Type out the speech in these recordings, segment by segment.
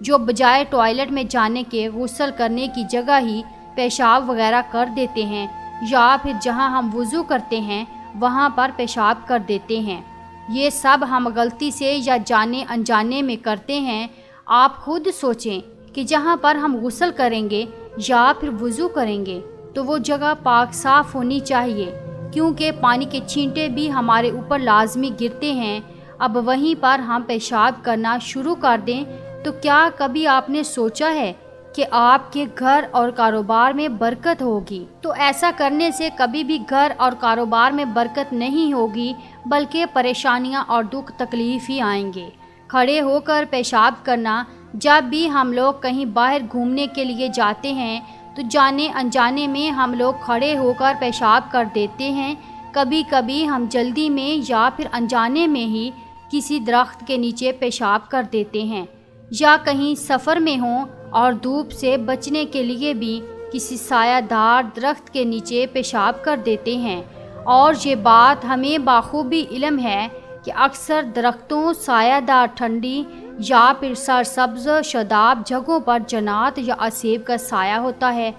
جو بجائے ٹوائلٹ میں جانے کے غسل کرنے کی جگہ ہی پیشاب وغیرہ کر دیتے ہیں، یا پھر جہاں ہم وضو کرتے ہیں وہاں پر پیشاب کر دیتے ہیں۔ یہ سب ہم غلطی سے یا جانے انجانے میں کرتے ہیں۔ آپ خود سوچیں کہ جہاں پر ہم غسل کریں گے یا پھر وضو کریں گے تو وہ جگہ پاک صاف ہونی چاہیے، کیونکہ پانی کے چھینٹے بھی ہمارے اوپر لازمی گرتے ہیں۔ اب وہیں پر ہم پیشاب کرنا شروع کر دیں تو کیا کبھی آپ نے سوچا ہے کہ آپ کے گھر اور کاروبار میں برکت ہوگی؟ تو ایسا کرنے سے کبھی بھی گھر اور کاروبار میں برکت نہیں ہوگی، بلکہ پریشانیاں اور دکھ تکلیف ہی آئیں گے۔ کھڑے ہو کر پیشاب کرنا، جب بھی ہم لوگ کہیں باہر گھومنے کے لیے جاتے ہیں تو جانے انجانے میں ہم لوگ کھڑے ہو کر پیشاب کر دیتے ہیں۔ کبھی کبھی ہم جلدی میں یا پھر انجانے میں ہی کسی درخت کے نیچے پیشاب کر دیتے ہیں، یا کہیں سفر میں ہوں اور دھوپ سے بچنے کے لیے بھی کسی سایہ دار درخت کے نیچے پیشاب کر دیتے ہیں۔ اور یہ بات ہمیں بخوبی علم ہے کہ اکثر درختوں، سایہ دار ٹھنڈی یا پھر سرسبز شاداب جگہوں پر جنات یا اسیب کا سایہ ہوتا ہے۔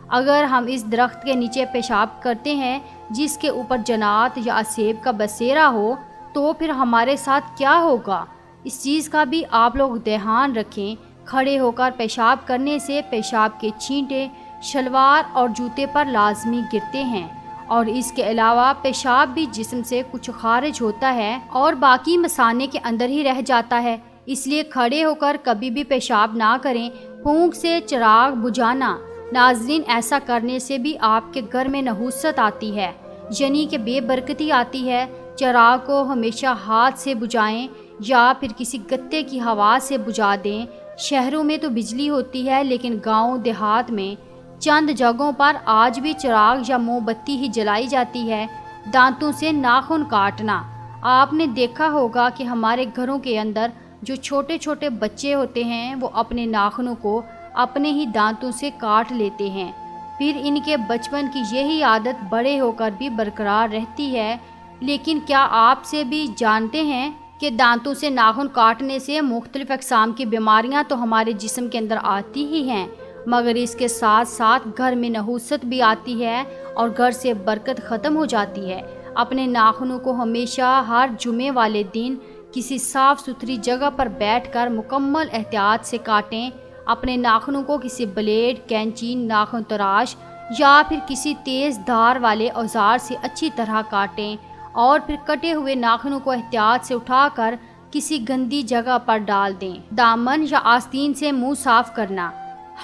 اگر ہم اس درخت کے نیچے پیشاب کرتے ہیں جس کے اوپر جنات یا اسیب کا بسیرا ہو تو پھر ہمارے ساتھ کیا ہوگا؟ اس چیز کا بھی آپ لوگ دھیان رکھیں۔ کھڑے ہو کر پیشاب کرنے سے پیشاب کے چھینٹے شلوار اور جوتے پر لازمی گرتے ہیں، اور اس کے علاوہ پیشاب بھی جسم سے کچھ خارج ہوتا ہے اور باقی مثانے کے اندر ہی رہ جاتا ہے۔ اس لیے کھڑے ہو کر کبھی بھی پیشاب نہ کریں۔ پھونک سے چراغ بجھانا، ناظرین، ایسا کرنے سے بھی آپ کے گھر میں نحوست آتی ہے، یعنی کہ بے برکتی آتی ہے۔ چراغ کو ہمیشہ ہاتھ سے بجھائیں یا پھر کسی گتے کی ہوا سے بجھا دیں۔ شہروں میں تو بجلی ہوتی ہے، لیکن گاؤں دیہات میں چند جگہوں پر آج بھی چراغ یا موم بتی ہی جلائی جاتی ہے۔ دانتوں سے ناخن کاٹنا، آپ نے دیکھا ہوگا کہ ہمارے گھروں کے اندر جو چھوٹے چھوٹے بچے ہوتے ہیں وہ اپنے ناخنوں کو اپنے ہی دانتوں سے کاٹ لیتے ہیں، پھر ان کے بچپن کی یہی عادت بڑے ہو کر بھی برقرار رہتی ہے۔ لیکن کیا آپ سے بھی جانتے ہیں کہ دانتوں سے ناخن کاٹنے سے مختلف اقسام کی بیماریاں تو ہمارے جسم کے اندر آتی ہی ہیں، مگر اس کے ساتھ ساتھ گھر میں نحوست بھی آتی ہے اور گھر سے برکت ختم ہو جاتی ہے۔ اپنے ناخنوں کو ہمیشہ ہر جمعے والے دن کسی صاف ستھری جگہ پر بیٹھ کر مکمل احتیاط سے کاٹیں۔ اپنے ناخنوں کو کسی بلیڈ، کینچی، ناخن تراش یا پھر کسی تیز دھار والے اوزار سے اچھی طرح کاٹیں، اور پھر کٹے ہوئے ناخنوں کو احتیاط سے اٹھا کر کسی گندی جگہ پر ڈال دیں۔ دامن یا آستین سے منہ صاف کرنا،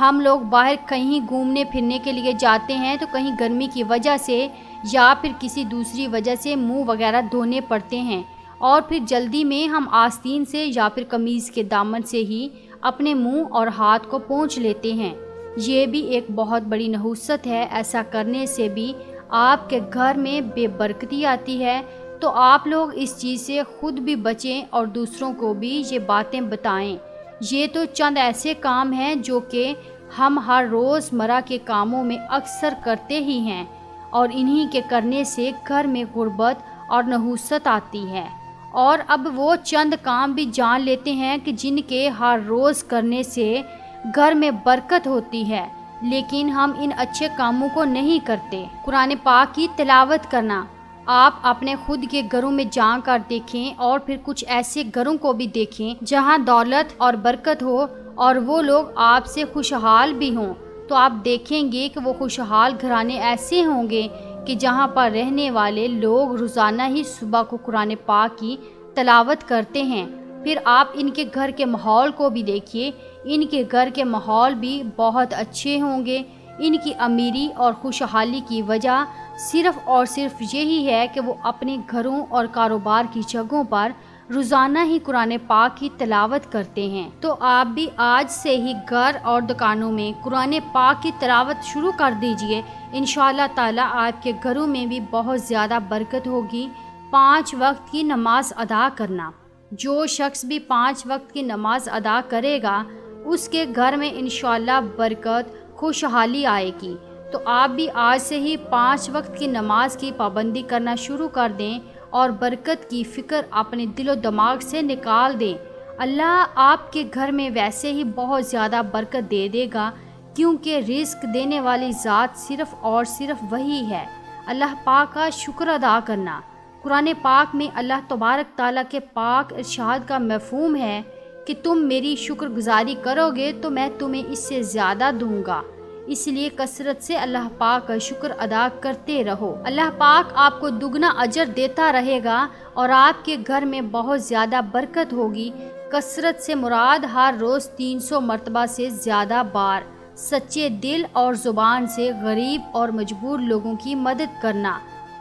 ہم لوگ باہر کہیں گھومنے پھرنے کے لیے جاتے ہیں تو کہیں گرمی کی وجہ سے یا پھر کسی دوسری وجہ سے منہ وغیرہ دھونے پڑتے ہیں، اور پھر جلدی میں ہم آستین سے یا پھر قمیض کے دامن سے ہی اپنے منہ اور ہاتھ کو پونچھ لیتے ہیں۔ یہ بھی ایک بہت بڑی نحوست ہے۔ ایسا کرنے سے بھی آپ کے گھر میں بے برکتی آتی ہے۔ تو آپ لوگ اس چیز سے خود بھی بچیں اور دوسروں کو بھی یہ باتیں بتائیں۔ یہ تو چند ایسے کام ہیں جو کہ ہم ہر روز مرہ کے کاموں میں اکثر کرتے ہی ہیں، اور انہی کے کرنے سے گھر میں غربت اور نحوست آتی ہے۔ اور اب وہ چند کام بھی جان لیتے ہیں کہ جن کے ہر روز کرنے سے گھر میں برکت ہوتی ہے، لیکن ہم ان اچھے کاموں کو نہیں کرتے۔ قرآن پاک کی تلاوت کرنا، آپ اپنے خود کے گھروں میں جا کر دیکھیں اور پھر کچھ ایسے گھروں کو بھی دیکھیں جہاں دولت اور برکت ہو اور وہ لوگ آپ سے خوشحال بھی ہوں، تو آپ دیکھیں گے کہ وہ خوشحال گھرانے ایسے ہوں گے کہ جہاں پر رہنے والے لوگ روزانہ ہی صبح کو قرآن پاک کی تلاوت کرتے ہیں۔ پھر آپ ان کے گھر کے ماحول کو بھی دیکھیے، ان کے گھر کے ماحول بھی بہت اچھے ہوں گے۔ ان کی امیری اور خوشحالی کی وجہ صرف اور صرف یہی ہے کہ وہ اپنے گھروں اور کاروبار کی جگہوں پر روزانہ ہی قرآن پاک کی تلاوت کرتے ہیں۔ تو آپ بھی آج سے ہی گھر اور دکانوں میں قرآن پاک کی تلاوت شروع کر دیجئے۔ انشاءاللہ تعالی آپ کے گھروں میں بھی بہت زیادہ برکت ہوگی۔ 5 وقت کی نماز ادا کرنا، جو شخص بھی 5 وقت کی نماز ادا کرے گا اس کے گھر میں انشاءاللہ برکت، خوشحالی آئے گی۔ تو آپ بھی آج سے ہی 5 وقت کی نماز کی پابندی کرنا شروع کر دیں اور برکت کی فکر اپنے دل و دماغ سے نکال دیں۔ اللہ آپ کے گھر میں ویسے ہی بہت زیادہ برکت دے دے گا، کیونکہ رزق دینے والی ذات صرف اور صرف وہی ہے۔ اللہ پاک کا شکر ادا کرنا۔ قرآن پاک میں اللہ تبارک تعالیٰ کے پاک ارشاد کا مفہوم ہے کہ تم میری شکر گزاری کرو گے تو میں تمہیں اس سے زیادہ دوں گا، اس لیے کثرت سے اللہ پاک کا شکر ادا کرتے رہو۔ اللہ پاک آپ کو دگنا اجر دیتا رہے گا اور آپ کے گھر میں بہت زیادہ برکت ہوگی۔ کثرت سے مراد ہر روز 300 مرتبہ سے زیادہ بار سچے دل اور زبان سے غریب اور مجبور لوگوں کی مدد کرنا۔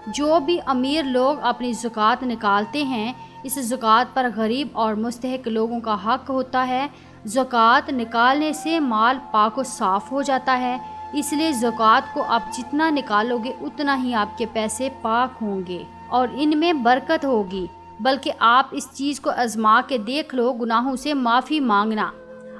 جو بھی امیر لوگ اپنی زکوٰۃ نکالتے ہیں، اس زکوٰۃ پر غریب اور مستحق لوگوں کا حق ہوتا ہے۔ زکوٰۃ نکالنے سے مال پاک و صاف ہو جاتا ہے، اس لیے زکوٰۃ کو آپ جتنا نکالو گے اتنا ہی آپ کے پیسے پاک ہوں گے اور ان میں برکت ہوگی۔ بلکہ آپ اس چیز کو آزما کے دیکھ لو، گناہوں سے معافی مانگنا۔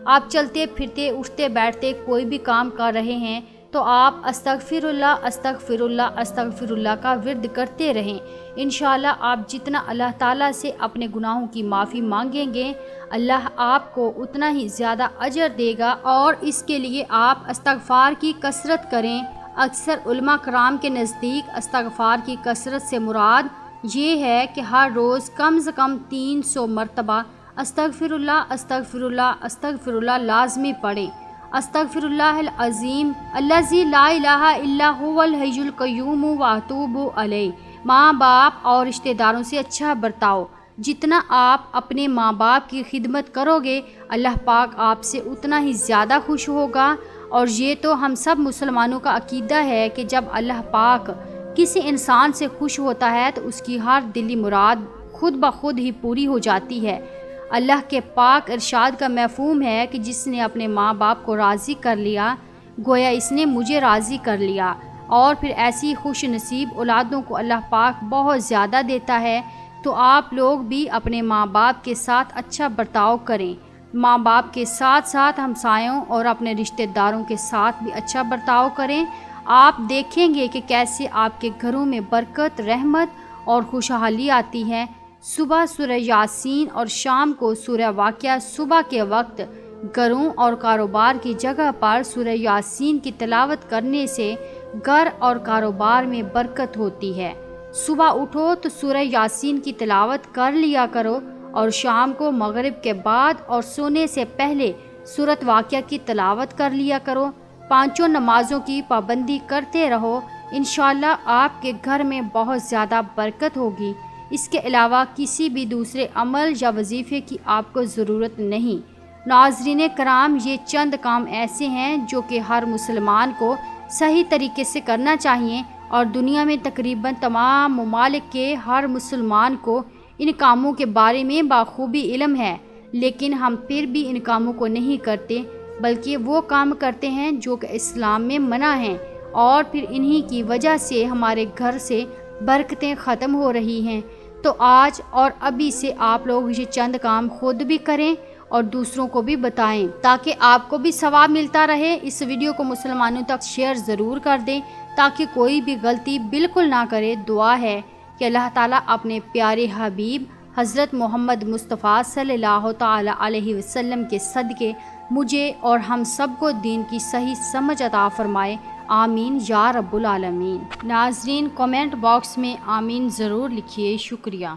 آپ چلتے پھرتے اٹھتے بیٹھتے کوئی بھی کام کر رہے ہیں تو آپ استغفر اللہ استغفر اللہ استغفر اللہ کا ورد کرتے رہیں۔ انشاءاللہ آپ جتنا اللہ تعالیٰ سے اپنے گناہوں کی معافی مانگیں گے، اللہ آپ کو اتنا ہی زیادہ اجر دے گا، اور اس کے لیے آپ استغفار کی کثرت کریں۔ اکثر علماء کرام کے نزدیک استغفار کی کثرت سے مراد یہ ہے کہ ہر روز کم سے کم 300 مرتبہ استغفر اللہ استغفر اللہ استغفر اللہ لازمی پڑھیں۔ استغفر اللہ العظیم الذی لا الہ الا هو الحی القیوم واتوب الیہ۔ ماں باپ اور رشتہ داروں سے اچھا برتاؤ۔ جتنا آپ اپنے ماں باپ کی خدمت کرو گے، اللہ پاک آپ سے اتنا ہی زیادہ خوش ہوگا۔ اور یہ تو ہم سب مسلمانوں کا عقیدہ ہے کہ جب اللہ پاک کسی انسان سے خوش ہوتا ہے تو اس کی ہر دلی مراد خود بخود ہی پوری ہو جاتی ہے۔ اللہ کے پاک ارشاد کا مفہوم ہے کہ جس نے اپنے ماں باپ کو راضی کر لیا، گویا اس نے مجھے راضی کر لیا۔ اور پھر ایسی خوش نصیب اولادوں کو اللہ پاک بہت زیادہ دیتا ہے۔ تو آپ لوگ بھی اپنے ماں باپ کے ساتھ اچھا برتاؤ کریں۔ ماں باپ کے ساتھ ساتھ ہمسایوں اور اپنے رشتہ داروں کے ساتھ بھی اچھا برتاؤ کریں۔ آپ دیکھیں گے کہ کیسے آپ کے گھروں میں برکت، رحمت اور خوشحالی آتی ہے۔ صبح سورہ یاسین اور شام کو سورہ واقعہ۔ صبح کے وقت گھروں اور کاروبار کی جگہ پر سورہ یاسین کی تلاوت کرنے سے گھر اور کاروبار میں برکت ہوتی ہے۔ صبح اٹھو تو سورہ یاسین کی تلاوت کر لیا کرو، اور شام کو مغرب کے بعد اور سونے سے پہلے سورۃ واقعہ کی تلاوت کر لیا کرو۔ 5 نمازوں کی پابندی کرتے رہو، انشاءاللہ آپ کے گھر میں بہت زیادہ برکت ہوگی۔ اس کے علاوہ کسی بھی دوسرے عمل یا وظیفے کی آپ کو ضرورت نہیں۔ ناظرین کرام، یہ چند کام ایسے ہیں جو کہ ہر مسلمان کو صحیح طریقے سے کرنا چاہیے، اور دنیا میں تقریباً تمام ممالک کے ہر مسلمان کو ان کاموں کے بارے میں بخوبی علم ہے، لیکن ہم پھر بھی ان کاموں کو نہیں کرتے، بلکہ وہ کام کرتے ہیں جو کہ اسلام میں منع ہیں، اور پھر انہی کی وجہ سے ہمارے گھر سے برکتیں ختم ہو رہی ہیں۔ تو آج اور ابھی سے آپ لوگ یہ چند کام خود بھی کریں اور دوسروں کو بھی بتائیں، تاکہ آپ کو بھی ثواب ملتا رہے۔ اس ویڈیو کو مسلمانوں تک شیئر ضرور کر دیں تاکہ کوئی بھی غلطی بالکل نہ کرے۔ دعا ہے کہ اللہ تعالیٰ اپنے پیارے حبیب حضرت محمد مصطفیٰ صلی اللہ تعالیٰ علیہ وسلم کے صدقے مجھے اور ہم سب کو دین کی صحیح سمجھ عطا فرمائے۔ آمین یا رب العالمین۔ ناظرین، کمنٹ باکس میں آمین ضرور لکھیے۔ شکریہ۔